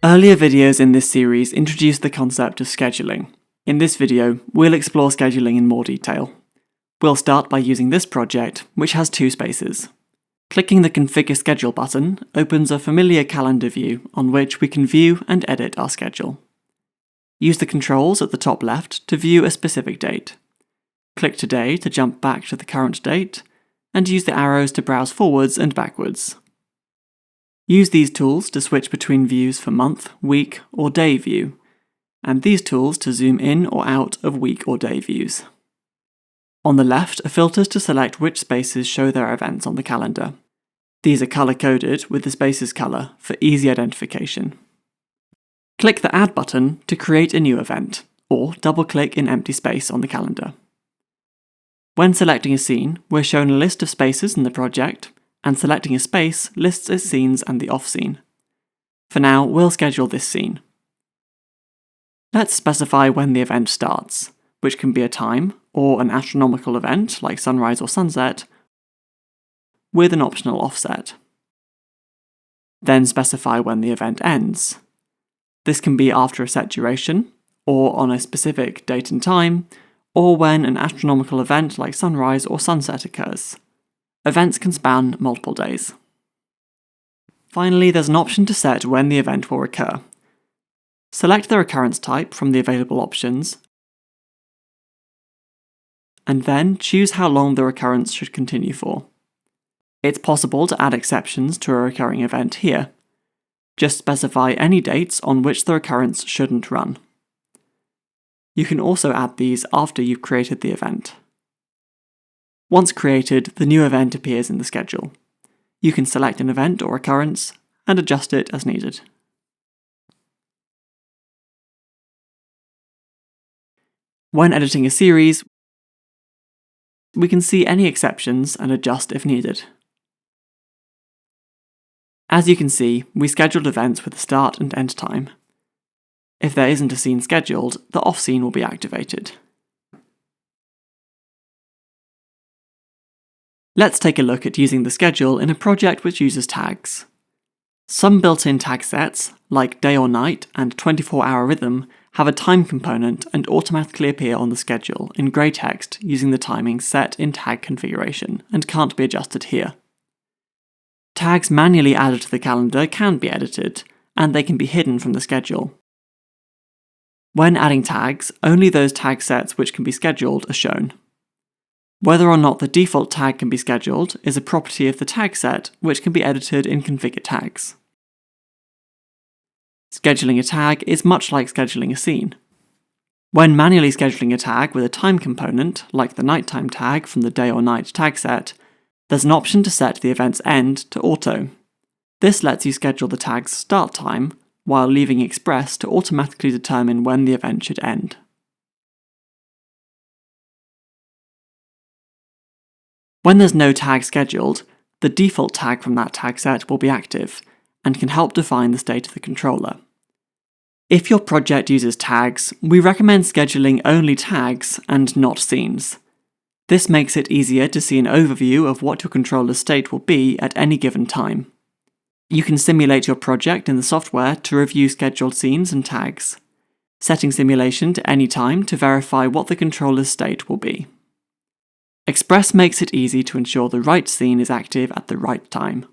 Earlier videos in this series introduced the concept of scheduling. In this video, we'll explore scheduling in more detail. We'll start by using this project, which has two spaces. Clicking the Configure Schedule button opens a familiar calendar view on which we can view and edit our schedule. Use the controls at the top left to view a specific date. Click Today to jump back to the current date, and use the arrows to browse forwards and backwards. Use these tools to switch between views for month, week, or day view, and these tools to zoom in or out of week or day views. On the left are filters to select which spaces show their events on the calendar. These are colour-coded with the space's colour for easy identification. Click the Add button to create a new event, or double-click in empty space on the calendar. When selecting a scene, we're shown a list of spaces in the project, and selecting a space lists its scenes and the off-scene. For now, we'll schedule this scene. Let's specify when the event starts, which can be a time, or an astronomical event like sunrise or sunset, with an optional offset. Then specify when the event ends. This can be after a set duration, or on a specific date and time, or when an astronomical event like sunrise or sunset occurs. Events can span multiple days. Finally, there's an option to set when the event will recur. Select the recurrence type from the available options, and then choose how long the recurrence should continue for. It's possible to add exceptions to a recurring event here. Just specify any dates on which the recurrence shouldn't run. You can also add these after you've created the event. Once created, the new event appears in the schedule. You can select an event or occurrence and adjust it as needed. When editing a series, we can see any exceptions and adjust if needed. As you can see, we scheduled events with a start and end time. If there isn't a scene scheduled, the off scene will be activated. Let's take a look at using the schedule in a project which uses tags. Some built-in tag sets, like day or night and 24-hour rhythm, have a time component and automatically appear on the schedule in grey text using the timing set in tag configuration and can't be adjusted here. Tags manually added to the calendar can be edited, and they can be hidden from the schedule. When adding tags, only those tag sets which can be scheduled are shown. Whether or not the default tag can be scheduled is a property of the tag set which can be edited in Configure Tags. Scheduling a tag is much like scheduling a scene. When manually scheduling a tag with a time component, like the nighttime tag from the day or night tag set, there's an option to set the event's end to auto. This lets you schedule the tag's start time, while leaving Express to automatically determine when the event should end. When there's no tag scheduled, the default tag from that tag set will be active, and can help define the state of the controller. If your project uses tags, we recommend scheduling only tags and not scenes. This makes it easier to see an overview of what your controller's state will be at any given time. You can simulate your project in the software to review scheduled scenes and tags, setting simulation to any time to verify what the controller's state will be. Express makes it easy to ensure the right scene is active at the right time.